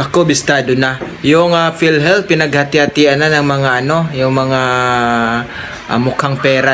Ako bistado na. Yung PhilHealth pinaghati-hatian na ng mga yung mga mukhang pera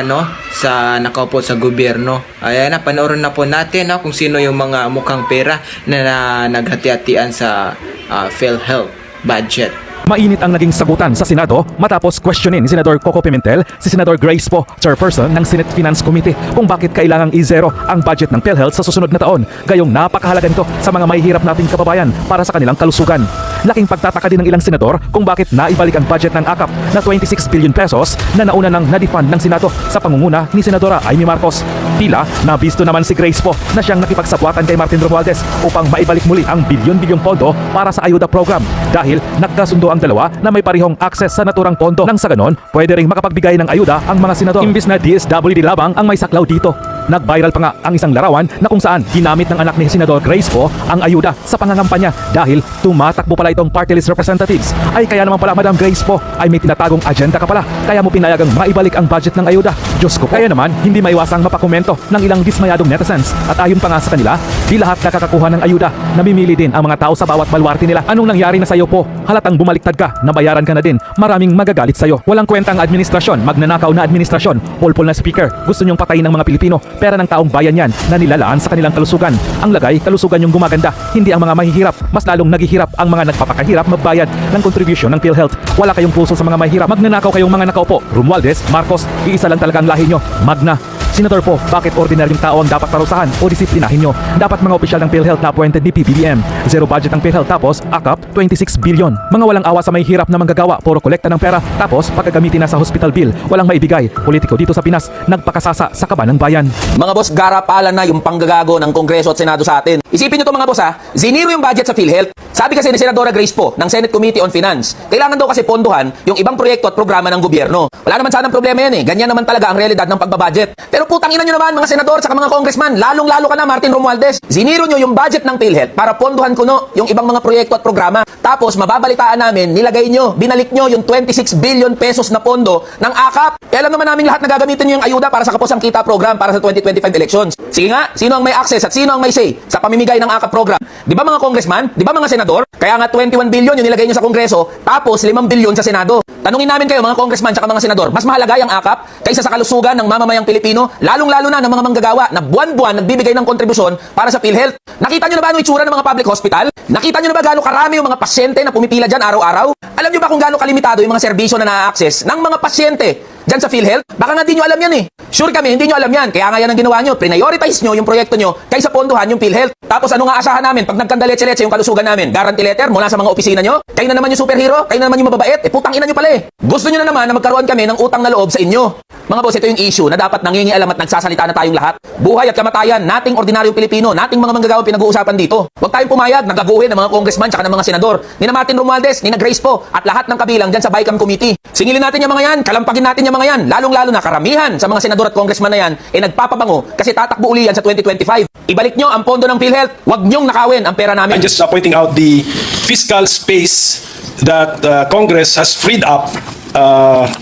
sa nakaupo sa gobyerno. Ayan na, panoorin na po natin kung sino yung mga mukhang pera na naghati-hatian sa PhilHealth budget. Mainit ang naging sagutan sa Senado matapos questionin ni Senador Coco Pimentel si Senador Grace Poe, chairperson ng Senate Finance Committee, kung bakit kailangang i-zero ang budget ng PhilHealth sa susunod na taon. Gayong napakahalaga nito sa mga mahihirap nating kababayan para sa kanilang kalusugan. Laking pagtataka din ng ilang senador kung bakit naibalik ang budget ng AKAP na 26 billion pesos na nauna nang na-defund ng Senado sa pangunguna ni Senadora Amy Marcos. Tila nabisto naman si Grace Poe na siyang nakipagsabwatan kay Martin Romualdez upang maibalik muli ang bilyon-bilyong pondo para sa ayuda program dahil nagkasundo ang dalawa na may parihong access sa naturang pondo nang sa ganon pwede ring makapagbigay ng ayuda ang mga senador. Imbis na DSWD labang ang may saklaw dito. Nag-viral pa nga ang isang larawan na kung saan ginamit ng anak ni Senador Grace Poe ang ayuda sa pangangampanya dahil tumatakbo pala itong party list representatives. Ay kaya naman pala Madam Grace Poe ay may tinatagong agenda ka pala kaya mo pinayagang maibalik ang budget ng ayuda. Diyos ko po. Kaya naman hindi maiwasang mapakomento ng ilang dismayadong netizens at ayon pa nga sa kanila di lahat nakakakuha ng ayuda. Namimili din ang mga tao sa bawat balwarte nila. Anong nangyari na sa'yo po? Halatang bumaliktad ka, nabayaran ka na din, maraming magagalit sa'yo. Walang kwentang administrasyon, magnanakaw na administrasyon, pulpul na speaker, gusto nyong patayin ng mga Pilipino. Pera ng taong bayan yan na nilalaan sa kanilang kalusugan. Ang lagay, kalusugan yung gumaganda, hindi ang mga mahihirap. Mas lalong naghihirap ang mga nagpapakahirap magbayad ng contribution ng PhilHealth. Wala kayong puso sa mga mahihirap. Magnanakaw kayong mga nakaupo. Romualdez, Marcos, iisa lang talaga ang lahi nyo. Magna. Senador po, bakit ordinaryong tao ang dapat parusahan o disiplinahin nyo? Dapat mga opisyal ng PhilHealth na appointed ni PBBM. Zero budget ng PhilHealth tapos AKAP 26 billion. Mga walang awa sa may hirap na manggagawa, puro kolekta ng pera tapos pagkagamitin na sa hospital bill, walang maibigay. Politiko dito sa Pinas, nagpakasasa sa kaba ng bayan. Mga boss, garapalan na yung panggagago ng Kongreso at Senado sa atin. Isipin nyo to mga boss ziniro yung budget sa PhilHealth. Sabi kasi ni Senadora Grace Poe ng Senate Committee on Finance, kailangan daw kasi ponduhan yung ibang proyekto at programa ng gobyerno. Wala naman sanang problema yan Ganyan naman talaga ang realidad ng pagbabudget. Pero putang ina nyo naman mga senador at mga congressman, lalong-lalo ka na Martin Romualdez. Ziniro nyo yung budget ng PhilHealth para ponduhan kuno yung ibang mga proyekto at programa. Tapos mababalitaan namin, nilagay nyo, binalik nyo yung 26 billion pesos na pondo ng AKAP. Kaya alam naman namin lahat na gagamitin nyo yung ayuda para sa Kapusang Kita program para sa 2025 elections. Sige nga, sino ang may access at sino ang may say sa pamimigay ng AKAP program? Di ba mga congressman? Di ba mga senador? Kaya nga 21 billion yung nilagay nyo sa Kongreso, tapos 5 billion sa Senado. Tanungin namin kayo mga congressman at mga senador, mas mahalaga yung AKAP kaysa sa kalusugan ng mamamayang Pilipino, lalong-lalo na ng mga manggagawa na buwan-buwan nagbibigay ng kontribusyon para sa PhilHealth. Nakita nyo na ba ano itsura ng mga public hospital? Nakita nyo na ba gaano karami yung mga pasyente na pumipila dyan araw-araw? Alam nyo ba kung gaano kalimitado yung mga serbisyo na na-access ng mga pasyente dyan sa PhilHealth? Baka nga di nyo alam yan Sure kami, hindi nyo alam yan. Kaya nga yan ang ginawa nyo. Prioritize nyo yung proyekto nyo kaysa ponduhan yung PhilHealth. Tapos ano nga asahan namin pag nagkandaletse-letse yung kalusugan namin? Guarantee letter mula sa mga opisina nyo? Kayo na naman yung superhero? Kayo na naman yung mababait? Putang ina nyo pala Gusto nyo na naman na magkaroon kami ng utang na loob sa inyo. Mga boss, ito yung issue na dapat nangingialam at nagsasalita na tayong lahat. Buhay at kamatayan, nating ordinaryong Pilipino, nating mga manggagawang pinag-uusapan dito. Huwag tayong pumayag, nagaguhin ng mga congressman at ng mga senador, ni na Martin Romualdez, ni na Grace Poe, at lahat ng kabilang dyan sa BICAM Committee. Singilin natin yung mga yan, kalampagin natin yung mga yan, lalong-lalo na karamihan sa mga senador at congressman na yan, nagpapabango kasi tatakbo uli yan sa 2025. Ibalik nyo ang pondo ng PhilHealth, huwag nyong nakawin ang pera namin. I'm just pointing out the fiscal space that Congress has freed up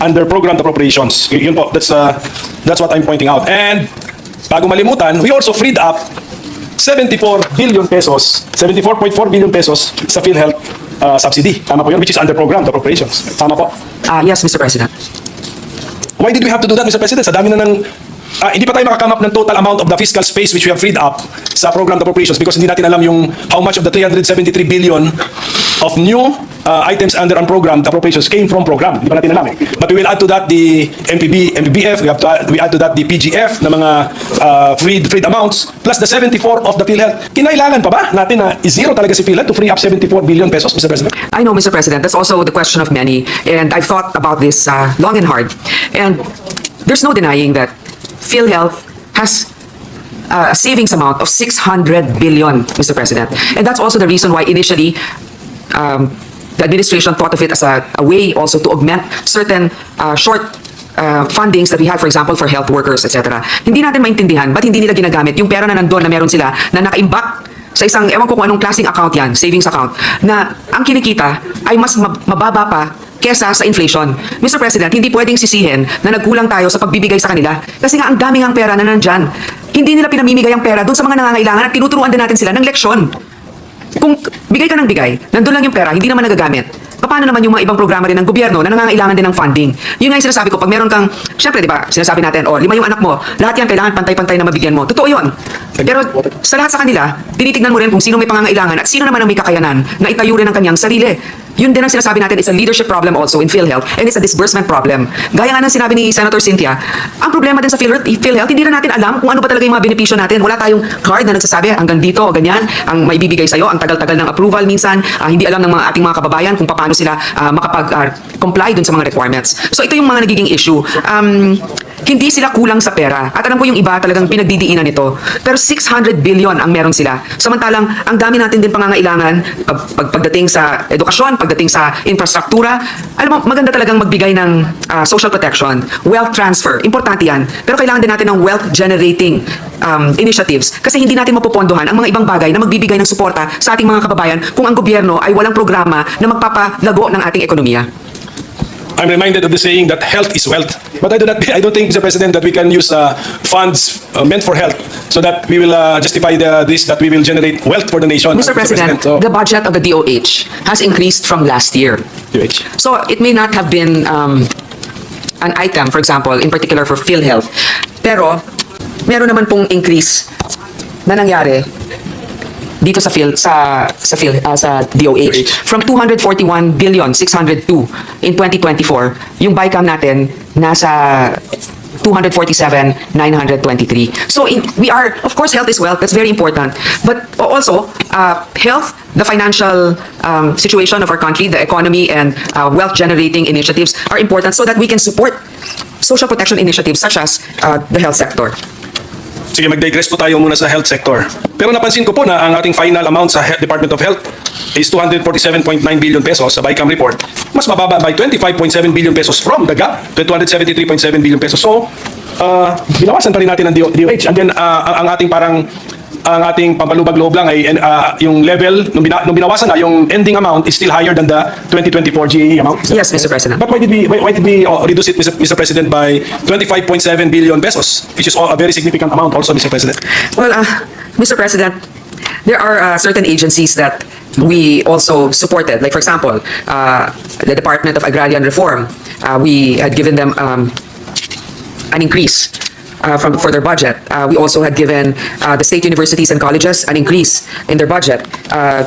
under programmed appropriations. Yun po, that's what I'm pointing out. And bago malimutan, we also freed up 74 billion pesos, 74.4 billion pesos sa PhilHealth subsidy. Tama po yun, which is under programmed appropriations. Tama po? Yes, Mr. President. Why did we have to do that, Mr. President? Sa dami na ng hindi pa tayo makakame up ng total amount of the fiscal space which we have freed up sa programmed appropriations because hindi natin alam yung how much of the 373 billion of new items under unprogrammed appropriations came from program. Hindi pa natin alam But we will add to that the MPBF, we add to that the PGF na mga freed amounts plus the 74 of the PhilHealth. Kinailangan pa ba natin na i-zero talaga si PhilHealth to free up 74 billion pesos, Mr. President? I know, Mr. President. That's also the question of many. And I've thought about this long and hard. And there's no denying that PhilHealth has a savings amount of 600 billion, Mr. President. And that's also the reason why initially the administration thought of it as a way also to augment certain short fundings that we have, for example, for health workers, etc. Hindi natin maintindihan ba't hindi nila ginagamit yung pera na nandun na meron sila na nakaimbak sa isang, ewan ko kung anong klaseng account yan, savings account, na ang kinikita ay mas mababa pa kesa sa inflation. Mr. President, hindi pwedeng sisihin na nagkulang tayo sa pagbibigay sa kanila kasi nga ang daming ang pera na nandyan. Hindi nila pinamimigay ang pera doon sa mga nangangailangan at tinuturuan din natin sila ng leksyon. kung bigay ka ng bigay, nandun lang yung pera, hindi naman nagagamit, paano naman yung mga ibang programa rin ng gobyerno na nangangailangan din ng funding? Yun nga yung sinasabi ko, pag meron kang, syempre, di ba, sinasabi natin, 5 yung anak mo, lahat yan kailangan pantay-pantay na mabigyan mo. Totoo yun. Pero sa lahat sa kanila, tinitignan mo rin kung sino may pangangailangan at sino naman ang may kakayanan na itayo rin ang kanyang sarili. Yun din ang sinasabi natin, it's a leadership problem also in PhilHealth and it's a disbursement problem. Gaya nga ng sinabi ni Senator Cynthia, ang problema din sa PhilHealth, hindi na natin alam kung ano ba talaga yung mga benepisyo natin. Wala tayong card na nagsasabi hanggang dito o ganyan, ang maibibigay sa'yo, ang tagal-tagal ng approval minsan, hindi alam ng ating mga kababayan kung paano sila makapag-comply dun sa mga requirements. So ito yung mga nagiging issue. Hindi sila kulang sa pera. At alam ko yung iba talagang pinagdidiinan nito. Pero 600 billion ang meron sila. Samantalang, ang dami natin din pangangailangan pagdating sa edukasyon, pagdating sa infrastruktura. Alam mo, maganda talagang magbigay ng social protection, wealth transfer. Importante yan. Pero kailangan din natin ng wealth generating initiatives. Kasi hindi natin mapupondohan ang mga ibang bagay na magbibigay ng suporta sa ating mga kababayan kung ang gobyerno ay walang programa na magpapalago ng ating ekonomiya. I'm reminded of the saying that health is wealth. But I don't think, Mr. President, that we can use funds meant for health so that we will justify this, that we will generate wealth for the nation. Mr. President, So, the budget of the DOH has increased from last year. DOH. So it may not have been an item, for example, in particular for PhilHealth. Pero meron naman pong increase na nangyari dito sa DOH from 241 billion 602 in 2024, yung BICAM natin nasa 247 923. So we are, of course, health is wealth, that's very important, but also health, the financial situation of our country, the economy, and wealth generating initiatives are important so that we can support social protection initiatives such as the health sector. Sige, mag-digress po tayo muna sa health sector. Pero napansin ko po na ang ating final amount sa Department of Health is 247.9 billion pesos sa BICAM report. Mas mababa by 25.7 billion pesos from the gap to 273.7 billion pesos. So, binawasan pa rin natin ang DOH. And then, ang ating pampalubag-loob lang ay yung level, nung binawasan na, yung ending amount is still higher than the 2024 GAE amount. Yes, Mr. President. But why did we reduce it, Mr. President, by 25.7 billion pesos, which is a very significant amount also, Mr. President? Well, Mr. President, there are certain agencies that we also supported. Like, for example, the Department of Agrarian Reform, we had given them an increase for their budget. We also had given the state universities and colleges an increase in their budget.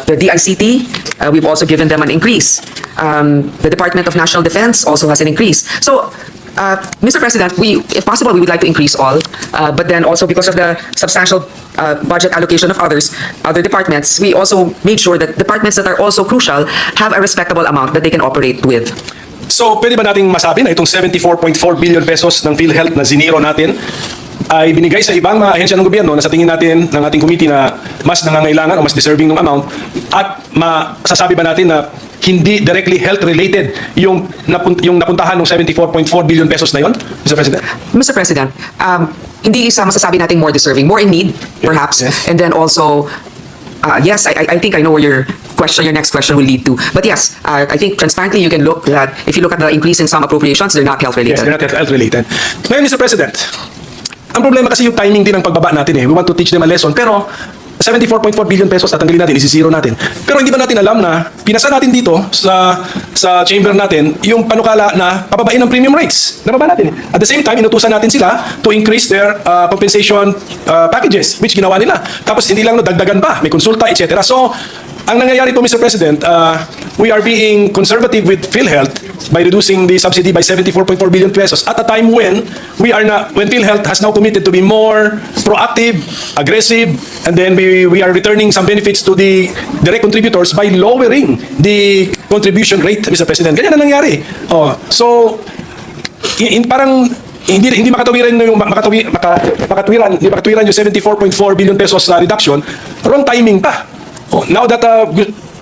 The DICT, we've also given them an increase. The Department of National Defense also has an increase. So, Mr. President, if possible, we would like to increase all, but then also because of the substantial budget allocation of other departments, we also made sure that departments that are also crucial have a respectable amount that they can operate with. So, pwede ba nating masabi na itong 74.4 billion pesos ng PhilHealth na ziniro natin ay binigay sa ibang mga ahensya ng gobyerno na sa tingin natin ng ating committee na mas nangangailangan o mas deserving ng amount, at masasabi ba natin na hindi directly health related yung napuntahan ng 74.4 billion pesos na yon, Mr. President? Mr. President, hindi isa masasabi natin more deserving, more in need, perhaps, yes. and then also, yes, I think I know where your next question will lead to. But yes, I think transparently you can look that if you look at the increase in some appropriations, they're not health related. Yes, they're not health related. Ngayon, Mr. President, ang problema kasi yung timing din ng pagbaba natin eh. We want to teach them a lesson, pero 74.4 billion pesos tatanggalin natin, isi-zero natin. Pero hindi ba natin alam na pinasa natin dito sa chamber natin yung panukala na pababain ng premium rates? Nababa natin eh. At the same time, inutusan natin sila to increase their compensation packages, which ginawa nila. Tapos hindi lang dagdagan pa, may konsulta, etc. So, ang nangyayari po, Mr. President, we are being conservative with PhilHealth by reducing the subsidy by 74.4 billion pesos at a time when PhilHealth has now committed to be more proactive, aggressive, and then we are returning some benefits to the direct contributors by lowering the contribution rate, Mr. President. Ganyan na nangyari. So, parang hindi makatuwiran yung makatuwiran yung 74.4 billion pesos reduction, wrong timing pa. Now that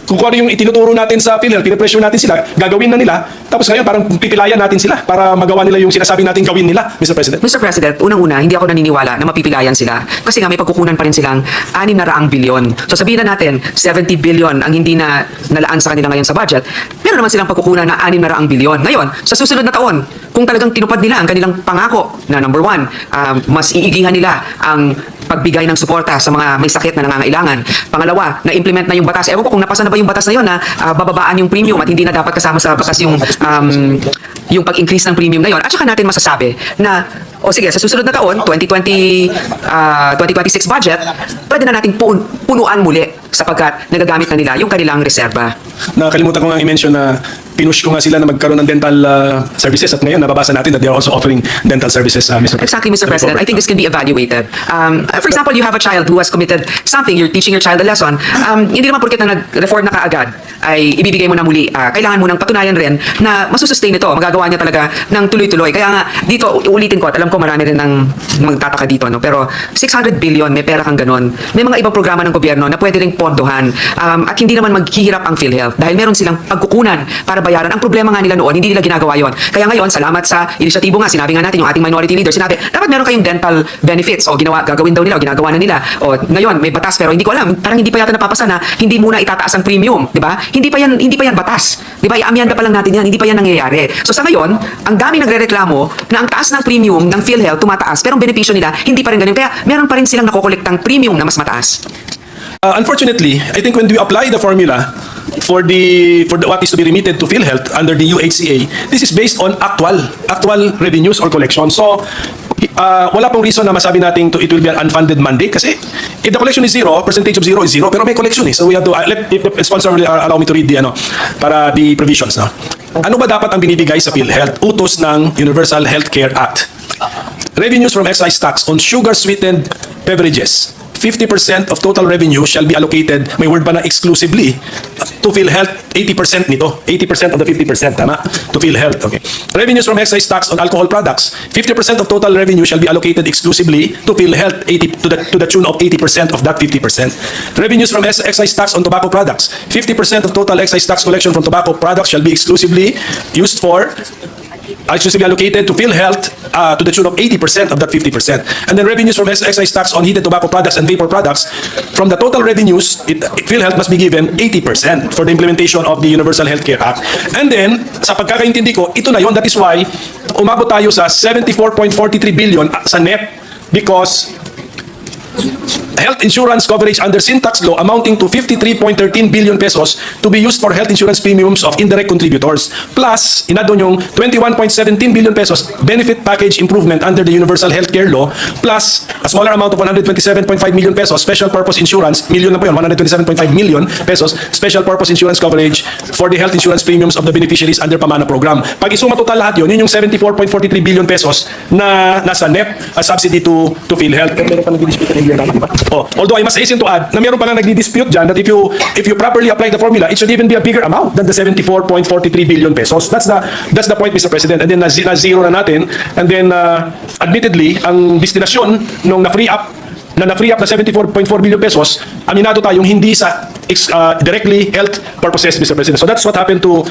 kung ano yung itinuturo natin sa PhilHealth, pinapressure natin sila, gagawin na nila, tapos ngayon parang pipilayan natin sila para magawa nila yung sinasabi natin gawin nila, Mr. President. Mr. President, unang-una, hindi ako naniniwala na mapipilayan sila kasi nga may pagkukunan pa rin silang 600 bilyon. So sabihin na natin, 70 billion ang hindi na nalaan sa kanila ngayon sa budget, meron naman silang pagkukunan na 600 bilyon. Ngayon, sa susunod na taon, kung talagang tinupad nila ang kanilang pangako na number one, mas iigihan nila ang pagbigay ng suporta sa mga may sakit na nangangailangan. Pangalawa, na-implement na yung batas. Ewan ko kung napasa na ba yung batas na yun na bababaan yung premium at hindi na dapat kasama sa batas yung pag-increase ng premium na yun. At saka natin masasabi na o sige, sa susunod na taon, 2026 budget, pwede na nating punuan muli sapagkat nagagamit na nila yung kanilang reserba. Nakalimutan ko nga i-mention na pinush ko nga sila na magkaroon ng dental services at ngayon nababasa natin that they are also offering dental services, Mr. President. Exactly, Mr. President. I think this can be evaluated. For example, you have a child who has committed something, you're teaching your child a lesson, hindi naman porket na nag-reform na kaagad ay ibibigay mo na muli. Kailangan mo nang patunayan rin na masusustain ito, magagawa niya talaga ng tuloy-tuloy. Kaya nga, dito, ulitin ko at alam ko marami rin ang magtataka dito, no? Pero 600 billion, may pera kang ganon. May mga ibang programa ng gobyerno na pwede ring pondohan at hindi naman maghihirap ang PhilHealth dahil meron silang pagkukunan para bayaran. Ang problema nga nila noon, hindi nila ginagawa yon. Kaya ngayon, salamat sa inisyatibo nga, sinabi nga natin yung ating minority leader, sinabi, dapat meron kayong dental benefits o gagawin daw nila o ginagawa na nila. O ngayon, may batas pero hindi ko alam, parang hindi pa yata napapasa na hindi muna itataas ang premium, di ba? Hindi pa yan batas. Di ba? Iamyanda pa lang natin yan, hindi pa yan nangyayari. So sa ngayon, ang dami nagrereklamo na ang taas ng premium ng PhilHealth tumataas pero ang benepisyo nila hindi pa rin ganun. Kaya meron pa rin silang nakokolektang premium na mas mataas. Unfortunately, I think when we apply the formula for what is to be remitted to PhilHealth under the UHCA, this is based on actual revenues or collection. So, wala pong reason na masabi natin it will be an unfunded mandate kasi if the collection is zero, percentage of zero is zero, pero may collection eh. So we have to, if the sponsor will allow me to read the provisions. No? Ano ba dapat ang binibigay sa PhilHealth? Utos ng Universal Healthcare Act. Revenues from excise tax on sugar-sweetened beverages. 50% of total revenue shall be allocated, may word pa na exclusively, to PhilHealth. 80% nito. 80% of the 50%, tama? To PhilHealth, okay. Revenues from excise tax on alcohol products. 50% of total revenue shall be allocated exclusively to PhilHealth, to the tune of 80% of that 50%. Revenues from excise tax on tobacco products. 50% of total excise tax collection from tobacco products shall be exclusively used for exclusively allocated to PhilHealth to the tune of 80% of that 50%. And then revenues from excise tax on heated tobacco products and vapor products, from the total revenues, PhilHealth must be given 80% for the implementation of the Universal Healthcare Act. And then, sa pagkakaintindi ko, ito na yon. That is why umabot tayo sa 74.43 billion sa NEP because health insurance coverage under sin tax law amounting to 53.13 billion pesos to be used for health insurance premiums of indirect contributors. Plus, inadon yung 21.17 billion pesos benefit package improvement under the Universal Healthcare Law, plus a smaller amount of 127.5 million pesos special purpose insurance, million na po yun, 127.5 million pesos special purpose insurance coverage for the health insurance premiums of the beneficiaries under Pamana program. Pag isuma total lahat yun, yun yung 74.43 billion pesos na nasa NEP as subsidy to PhilHealth. Although I must hasten to add na meron pa nga nagdi-dispute dyan that if you properly apply the formula, it should even be a bigger amount than the 74.43 billion pesos. That's the point, Mr. President. And then na-zero na natin. And then admittedly, ang destinasyon nung na-free up na 74.4 billion pesos, aminado tayong hindi sa directly health purposes, Mr. President. So that's what happened to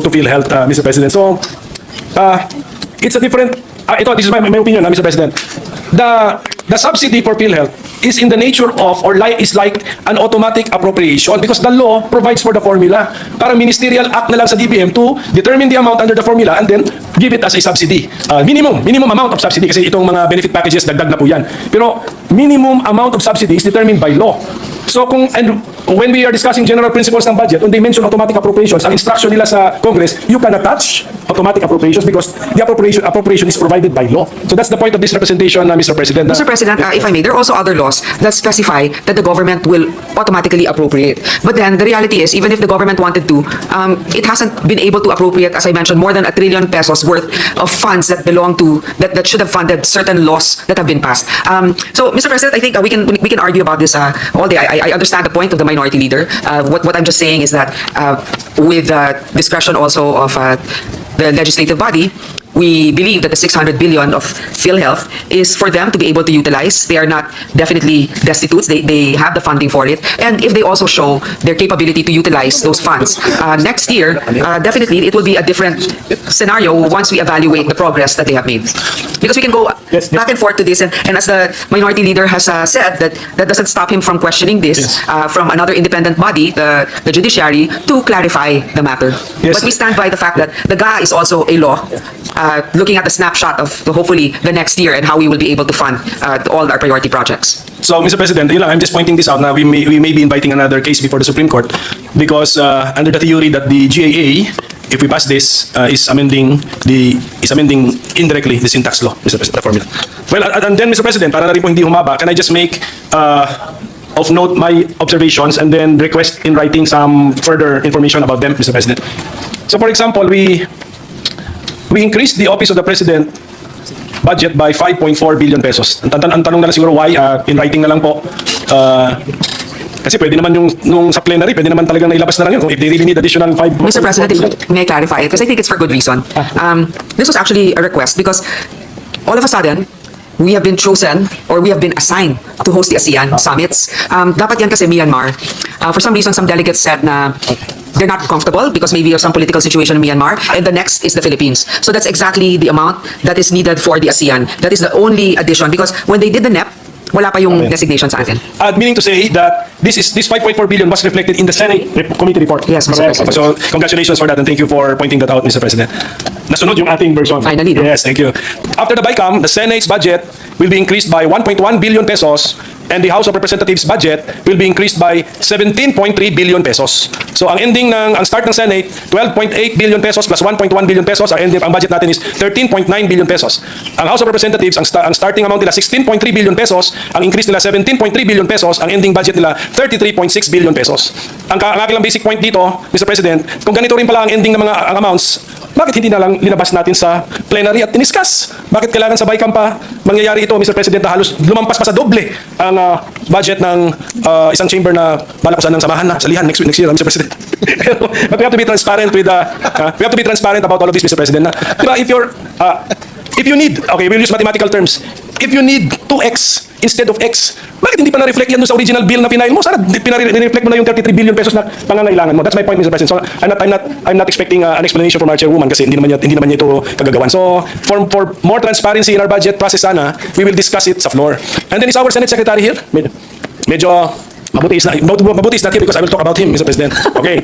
PhilHealth, Mr. President. So it's a different this is my opinion, Mr. President. The subsidy for PhilHealth is in the nature of is like an automatic appropriation because the law provides for the formula. Parang ministerial act na lang sa DBM to determine the amount under the formula and then give it as a subsidy. Minimum amount of subsidy kasi itong mga benefit packages dagdag na po yan. Pero minimum amount of subsidy is determined by law. So when we are discussing general principles ng budget, when they mention automatic appropriations, ang instruction nila sa Congress, you cannot touch automatic appropriations because the appropriation is provided by law. So that's the point of this representation, Mr. President. Mr. President, if I may, there are also other laws that specify that the government will automatically appropriate. But then the reality is, even if the government wanted to, it hasn't been able to appropriate, as I mentioned, more than 1 trillion pesos worth of funds that belong to that should have funded certain laws that have been passed. So, Mr. President, I think we can argue about this all day. I understand the point of the minority leader. What I'm just saying is that with discretion also of the legislative body, we believe that the 600 billion of PhilHealth is for them to be able to utilize. They are not definitely destitute. They have the funding for it. And if they also show their capability to utilize those funds, next year, definitely it will be a different scenario once we evaluate the progress that they have made. Because we can go back and forth to this, and as the minority leader has said, that doesn't stop him from questioning this from another independent body, the judiciary, to clarify the matter. But we stand by the fact that the GA is also a law looking at the snapshot of hopefully the next year and how we will be able to fund all our priority projects. So, Mr. President, yun lang, I'm just pointing this out. Now, we may be inviting another case before the Supreme Court because under the theory that the GAA, if we pass this, is amending indirectly the syntax law, Mr. President, the formula. Well, and then, Mr. President, para na rin po hindi humaba, can I just make of note my observations and then request in writing some further information about them, Mr. President? So, for example, we increased the Office of the President budget by 5.4 billion pesos. Ang tanong na lang siguro why, in writing na lang po. Kasi pwede naman nung sa plenary, pwede naman talagang nailabas na lang yun kung if they really need additional 5. Mr. President, if may I clarify it? Because I think it's for good reason. This was actually a request because all of a sudden, we have been chosen or we have been assigned to host the ASEAN summits. Dapat yan kasi Myanmar. For some reason, some delegates said na they're not comfortable because maybe of some political situation in Myanmar, and the next is the Philippines. So that's exactly the amount that is needed for the ASEAN. That is the only addition because when they did the NEP, wala pa yung designation sa atin. Meaning to say that this 5.4 billion was reflected in the Senate committee report. Yes, Mr. President. So congratulations for that and thank you for pointing that out, Mr. President. Nasunod yung ating version. Finally, no? Yes, thank you. After the BICAM, the Senate's budget will be increased by 1.1 billion pesos and the House of Representatives budget will be increased by 17.3 billion pesos. So ang start ng Senate, 12.8 billion pesos plus 1.1 billion pesos. Ang budget natin is 13.9 billion pesos. Ang House of Representatives, ang starting amount nila 16.3 billion pesos, ang increase nila 17.3 billion pesos, ang ending budget nila 33.6 billion pesos. Ang aking lang basic point dito, Mr. President, kung ganito rin pala ang ending ng mga amounts, bakit hindi na lang linabas natin sa plenary at tiniskas? Bakit kailangan sa BICAM pa mangyayari ito, Mr. President, na halos lumampas pa sa doble ang budget ng isang chamber na balak ko sanang samahan na, salihan next year, Mr. President. But we have to be transparent with we have to be transparent about all of this, Mr. President. Diba, if you need, okay, we'll use mathematical terms. If you need 2x instead of x, bakit hindi pa na-reflect yan doon sa original bill na pinail mo? Sana pinare-reflect mo na yung 33 billion pesos na pangangailangan mo. That's my point, Mr. President. So I'm not expecting an explanation from our chairwoman kasi hindi naman niya ito kagagawan. So for more transparency in our budget process sana, we will discuss it sa floor. And then is our Senate Secretary here? Medyo mabuti is not here because I will talk about him, Mr. President. Okay.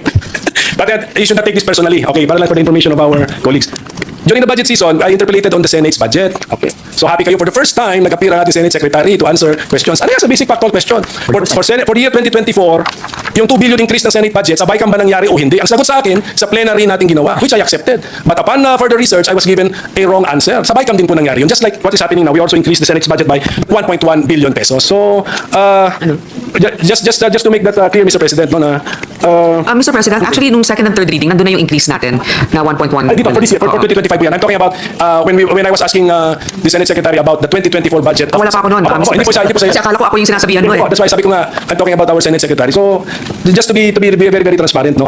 But you should not take this personally. Okay, para lang for the information of our colleagues. During the budget season, I interpolated on the Senate's budget. Okay. So happy kayo for the first time nag-appear ang ating Senate Secretary to answer questions. Ano yan sa basic factual question? For the year 2024, yung 2 billion increase ng Senate budget, sa BICAM ba nangyari o hindi? Ang sagot sa akin, sa plenary natin ginawa, which I accepted. But upon further research, I was given a wrong answer. Sa BICAM din po nangyari yun. Just like what is happening now, we also increased the Senate's budget by 1.1 billion pesos. So, just to make that clear, Mr. President, no, na... Mr. President, actually, nung second and third reading, nandun na yung increase natin na 1.1 dito for this year, for 2025 po yan. I'm talking about when I was asking the Senate Secretary about the 2024 budget. Wala pa ako noon. Hindi po siya. Kasi akala ko ako yung sinasabihan mo eh. That's why sabi ko nga, I'm talking about our Senate Secretary. So, just to be very, very transparent, no,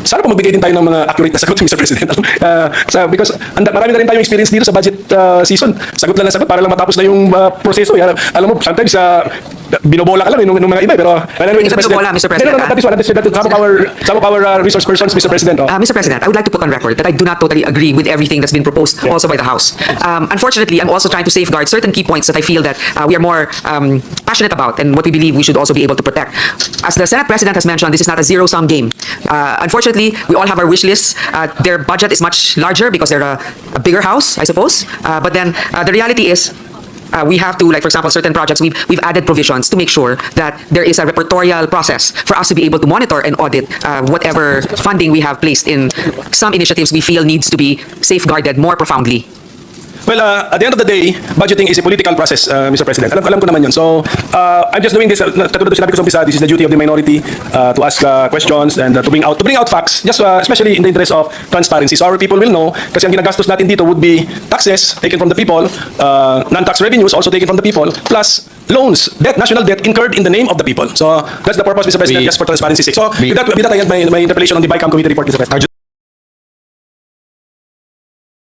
sana po magbigay din tayo ng mga accurate na sagot, Mr. President. Because marami na rin tayong experience dito sa budget season. Sagot lang na sagot para lang matapos na yung proseso. Alam mo, sometimes binobola ka lang nung mga iba. Pero anyway, Mr. President. Mr. President. That is some of our resource persons, Mr. President. Mr. President, I would like to put on record that I do not totally agree with everything that's been proposed also by the House. Unfortunately, I'm also trying to safeguard certain key points that I feel that we are more passionate about and what we believe we should also be able to protect. As the Senate President has mentioned, this is not a zero-sum game. Unfortunately, we all have our wish lists. Their budget is much larger because they're a bigger house, I suppose. But then the reality is, we have to, like for example, certain projects, we've added provisions to make sure that there is a repertorial process for us to be able to monitor and audit whatever funding we have placed in some initiatives we feel needs to be safeguarded more profoundly. Well, at the end of the day, budgeting is a political process, Mr. President. Alam ko naman yun. So, I'm just doing this, katulad ko sinabi ko sa umpisa, this is the duty of the minority to ask questions and to bring out facts, just especially in the interest of transparency. So our people will know, kasi ang ginagastos natin dito would be taxes taken from the people, non-tax revenues also taken from the people, plus loans, national debt incurred in the name of the people. So, that's the purpose, Mr. President, just for transparency's sake. So, with that I end my interpellation on the BICAM committee report, Mr. President.